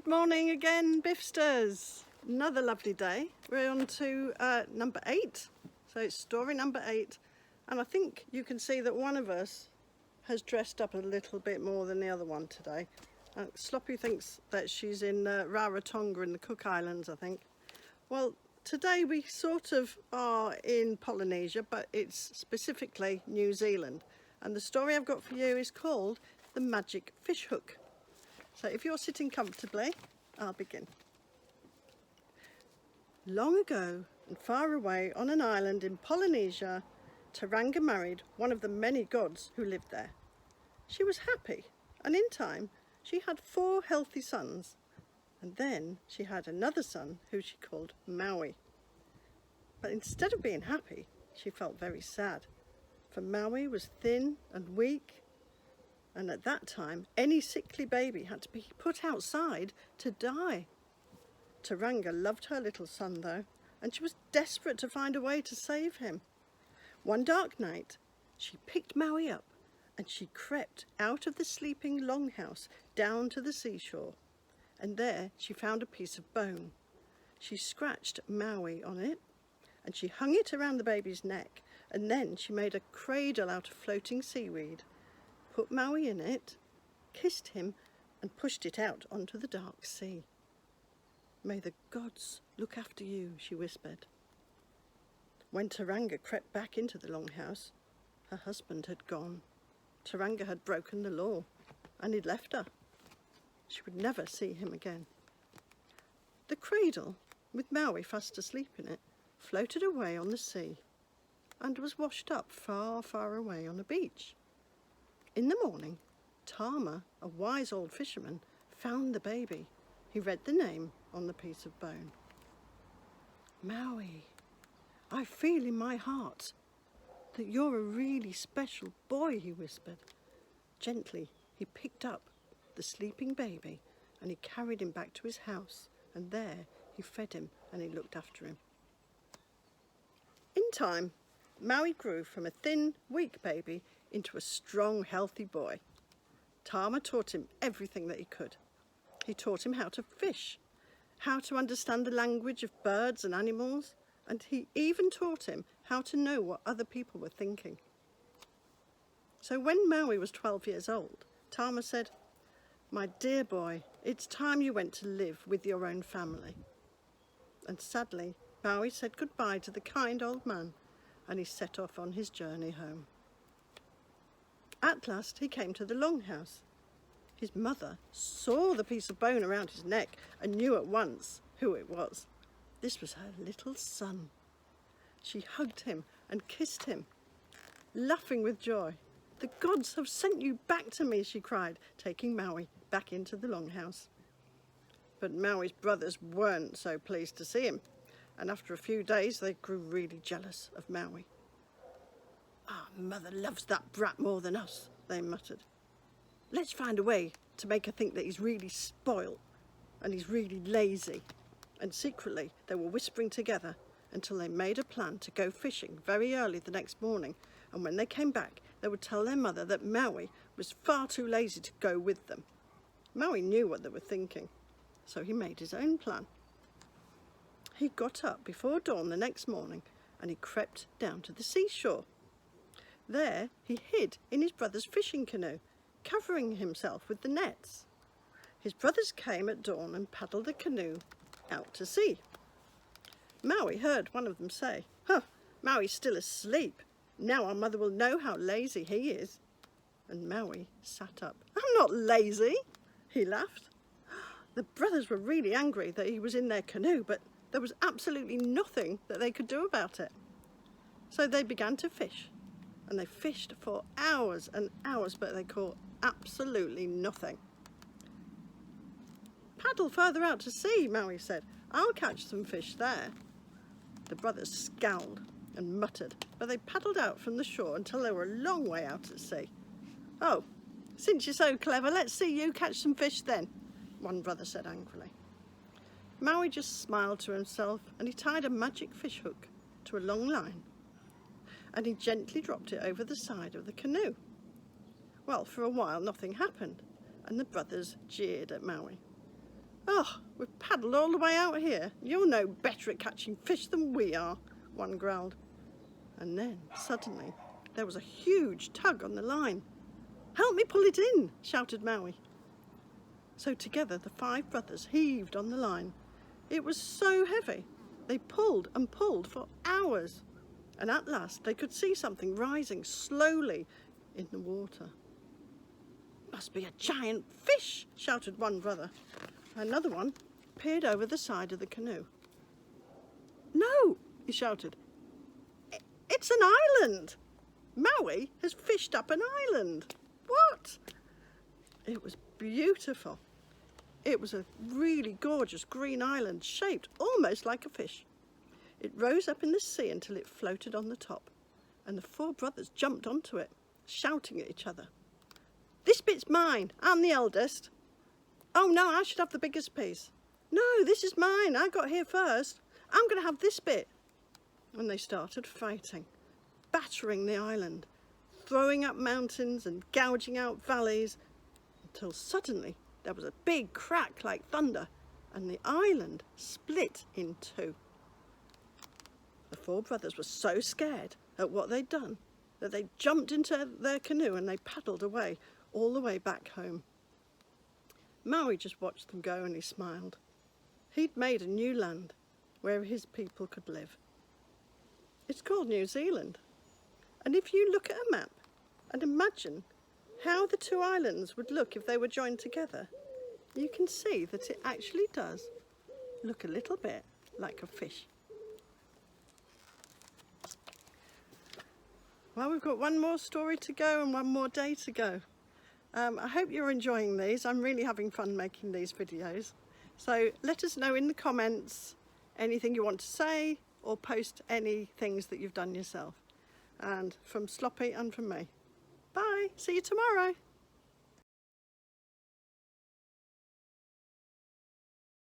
Good morning again, Biffsters. Another lovely day. We're on to number 8. So it's story number 8. And I think you can see that one of us has dressed up a little bit more than the other one today. Sloppy thinks that she's in Rarotonga in the Cook Islands, I think. Well, today we sort of are in Polynesia, but it's specifically New Zealand. And the story I've got for you is called The Magic Fish Hook. So if you're sitting comfortably, I'll begin. Long ago and far away on an island in Polynesia, Taranga married one of the many gods who lived there. She was happy, and in time she had 4 healthy sons, and then she had another son who she called Maui. But instead of being happy, she felt very sad, for Maui was thin and weak, and at that time any sickly baby had to be put outside to die. Taranga loved her little son though, and she was desperate to find a way to save him. One dark night she picked Maui up and she crept out of the sleeping longhouse down to the seashore, and there she found a piece of bone. She scratched Maui on it and she hung it around the baby's neck, and then she made a cradle out of floating seaweed, put Maui in it, kissed him and pushed it out onto the dark sea. "May the gods look after you," she whispered. When Taranga crept back into the longhouse, her husband had gone. Taranga had broken the law and he'd left her. She would never see him again. The cradle, with Maui fast asleep in it, floated away on the sea and was washed up far, far away on a beach. In the morning, Tama, a wise old fisherman, found the baby. He read the name on the piece of bone. "Maui, I feel in my heart that you're a really special boy," he whispered. Gently, he picked up the sleeping baby and he carried him back to his house, and there he fed him and he looked after him. In time, Maui grew from a thin, weak baby into a strong, healthy boy. Tama taught him everything that he could. He taught him how to fish, how to understand the language of birds and animals, and he even taught him how to know what other people were thinking. So when Maui was 12 years old, Tama said, "My dear boy, it's time you went to live with your own family." And sadly, Maui said goodbye to the kind old man, and he set off on his journey home. At last he came to the longhouse. His mother saw the piece of bone around his neck and knew at once who it was. This was her little son. She hugged him and kissed him, laughing with joy. "The gods have sent you back to me," she cried, taking Maui back into the longhouse. But Maui's brothers weren't so pleased to see him, and after a few days they grew really jealous of Maui. "Our mother loves that brat more than us," they muttered. "Let's find a way to make her think that he's really spoilt and he's really lazy." And secretly they were whispering together until they made a plan to go fishing very early the next morning, and when they came back they would tell their mother that Maui was far too lazy to go with them. Maui knew what they were thinking, so he made his own plan. He got up before dawn the next morning and he crept down to the seashore. There he hid in his brother's fishing canoe, covering himself with the nets. His brothers came at dawn and paddled the canoe out to sea. Maui heard one of them say, "Maui's still asleep. Now our mother will know how lazy he is." And Maui sat up. "I'm not lazy," he laughed. The brothers were really angry that he was in their canoe, but there was absolutely nothing that they could do about it. So they began to fish, and they fished for hours and hours, but they caught absolutely nothing. "Paddle further out to sea," Maui said. "I'll catch some fish there." The brothers scowled and muttered, but they paddled out from the shore until they were a long way out at sea. "Oh, since you're so clever, let's see you catch some fish then," one brother said angrily. Maui just smiled to himself, and he tied a magic fish hook to a long line, and he gently dropped it over the side of the canoe. Well, for a while nothing happened, and the brothers jeered at Maui. Oh, we've paddled all the way out here. You're no better at catching fish than we are, one growled. And then, suddenly, there was a huge tug on the line. Help me pull it in, shouted Maui. So together the 5 brothers heaved on the line. It was so heavy. They pulled and pulled for hours. And at last they could see something rising slowly in the water. Must be a giant fish, shouted one brother. Another one peered over the side of the canoe. No, he shouted. It's an island. Maui has fished up an island. What? It was beautiful. It was a really gorgeous green island shaped almost like a fish. It rose up in the sea until it floated on the top, and the 4 brothers jumped onto it, shouting at each other. This bit's mine. I'm the eldest. Oh no, I should have the biggest piece. No, this is mine. I got here first. I'm going to have this bit. And they started fighting, battering the island, throwing up mountains and gouging out valleys, until suddenly there was a big crack like thunder, and the island split in 2. The 4 brothers were so scared at what they'd done that they jumped into their canoe and they paddled away all the way back home. Maui just watched them go and he smiled. He'd made a new land where his people could live. It's called New Zealand. And if you look at a map and imagine how the 2 islands would look if they were joined together, you can see that it actually does look a little bit like a fish. Well, we've got one more story to go and one more day to go. I hope you're enjoying these. I'm really having fun making these videos. So let us know in the comments anything you want to say, or post any things that you've done yourself. And from Sloppy and from me. Bye, see you tomorrow.